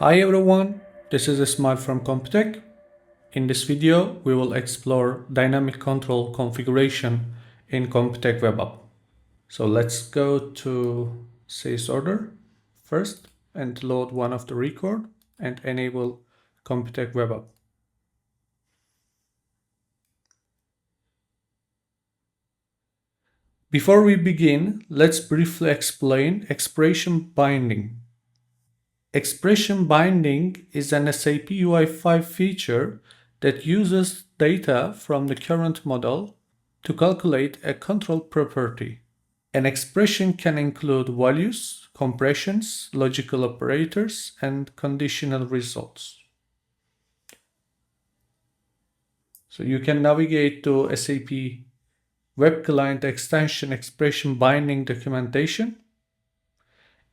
Hi everyone, this is Ismail from CompuTec. In this video, we will explore dynamic control configuration in CompuTec WebUp. So let's go to sys order first and load one of the record and enable CompuTec WebUp. Before we begin, let's briefly explain expression binding. Expression binding is an SAP UI5 feature that uses data from the current model to calculate a control property. An expression can include values, compressions, logical operators, and conditional results. So you can navigate to SAP Web Client Extension Expression Binding documentation.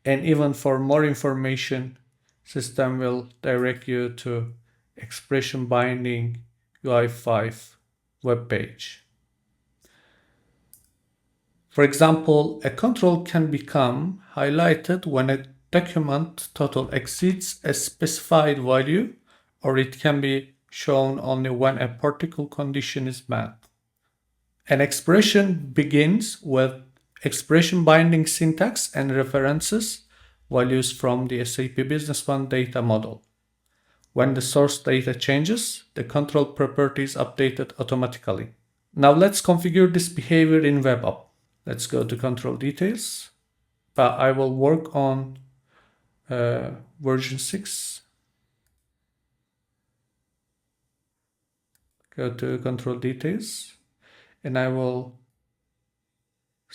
And even for more information, system will direct you to Expression Binding UI5 web page. For example, a control can become highlighted when a document total exceeds a specified value, or it can be shown only when a particular condition is met. An expression begins with expression binding syntax and references values from the SAP Business One data model. When the source data changes, the control property is updated automatically. Now let's configure this behavior in WebUp. Let's go to control details. I will work on version 6. Go to control details and I will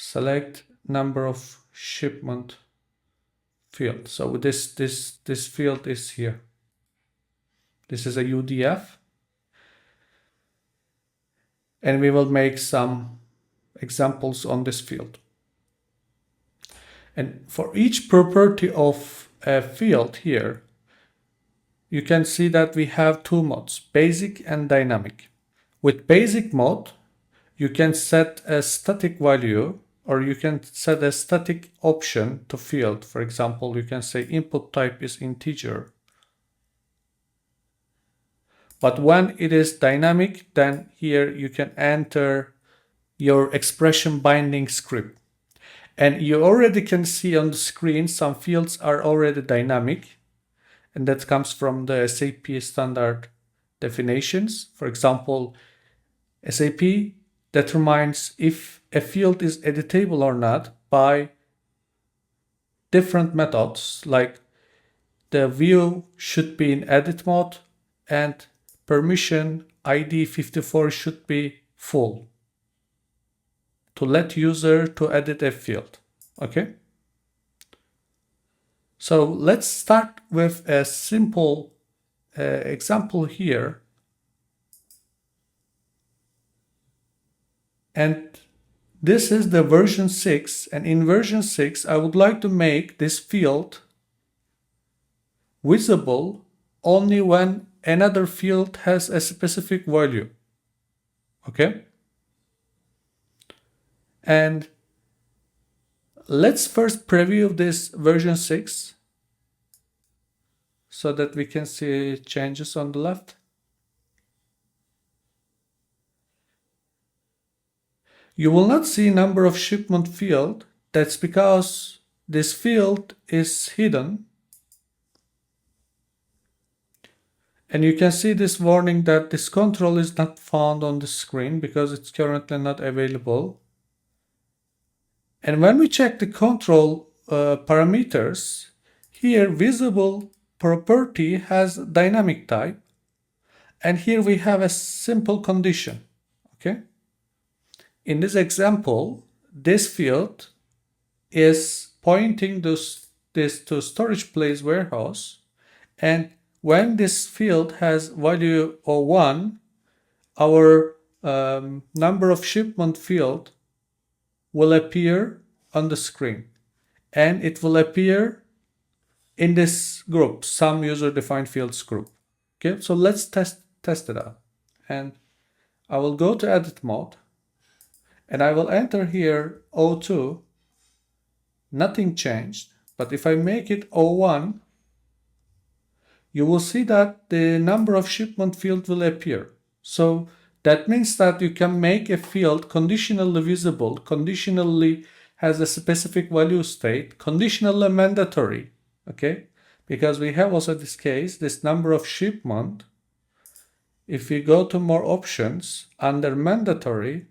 select number of shipment field. So this field is here. This is a UDF. And we will make some examples on this field. And for each property of a field here, you can see that we have two modes, basic and dynamic. With basic mode, you can set a static value or you can set a static option to field. For example, you can say input type is integer. But when it is dynamic, then here you can enter your expression binding script. And you already can see on the screen some fields are already dynamic. And that comes from the SAP standard definitions. For example, SAP determines if a field is editable or not by different methods, like the view should be in edit mode and permission ID 54 should be full to let user to edit a field. Okay. So let's start with a simple example here. And this is the version 6. And in version 6, I would like to make this field visible only when another field has a specific value. Okay. And let's first preview this version 6 so that we can see changes on the left. You will not see number of shipment field. That's because this field is hidden. And you can see this warning that this control is not found on the screen because it's currently not available. And when we check the control parameters, here visible property has dynamic type. And here we have a simple condition. Okay. In this example, this field is pointing this to storage place warehouse. And when this field has value 01, our number of shipment field will appear on the screen. And it will appear in this group, some user-defined fields group. Okay, so let's test it out. And I will go to edit mode. And I will enter here 02, nothing changed. But if I make it 01, you will see that the number of shipment field will appear. So that means that you can make a field conditionally visible, conditionally has a specific value state, conditionally mandatory, okay? Because we have also this case, this number of shipment. If we go to more options under mandatory,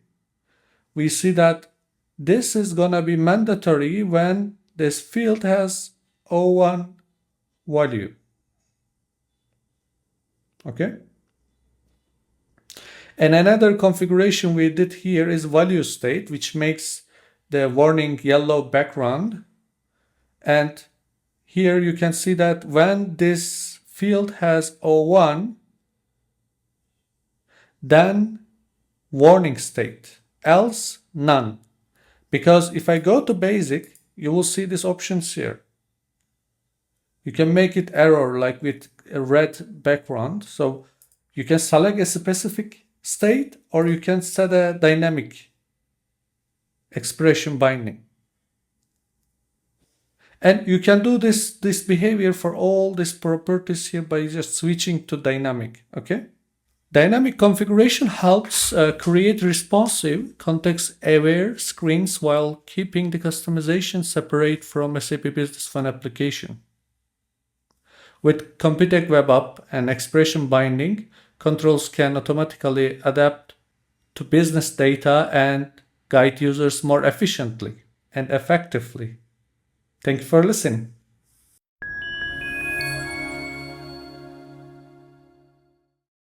we see that this is gonna be mandatory when this field has O1 value, okay? And another configuration we did here is value state, which makes the warning yellow background. And here you can see that when this field has O1, then warning state, else none. Because if I go to basic, you will see these options here. You can make it error like with a red background. So you can select a specific state or you can set a dynamic expression binding. And you can do this behavior for all these properties here by just switching to dynamic, okay? Dynamic configuration helps create responsive, context-aware screens while keeping the customization separate from SAP Business One application. With CompuTec WebUp and expression binding, controls can automatically adapt to business data and guide users more efficiently and effectively. Thank you for listening.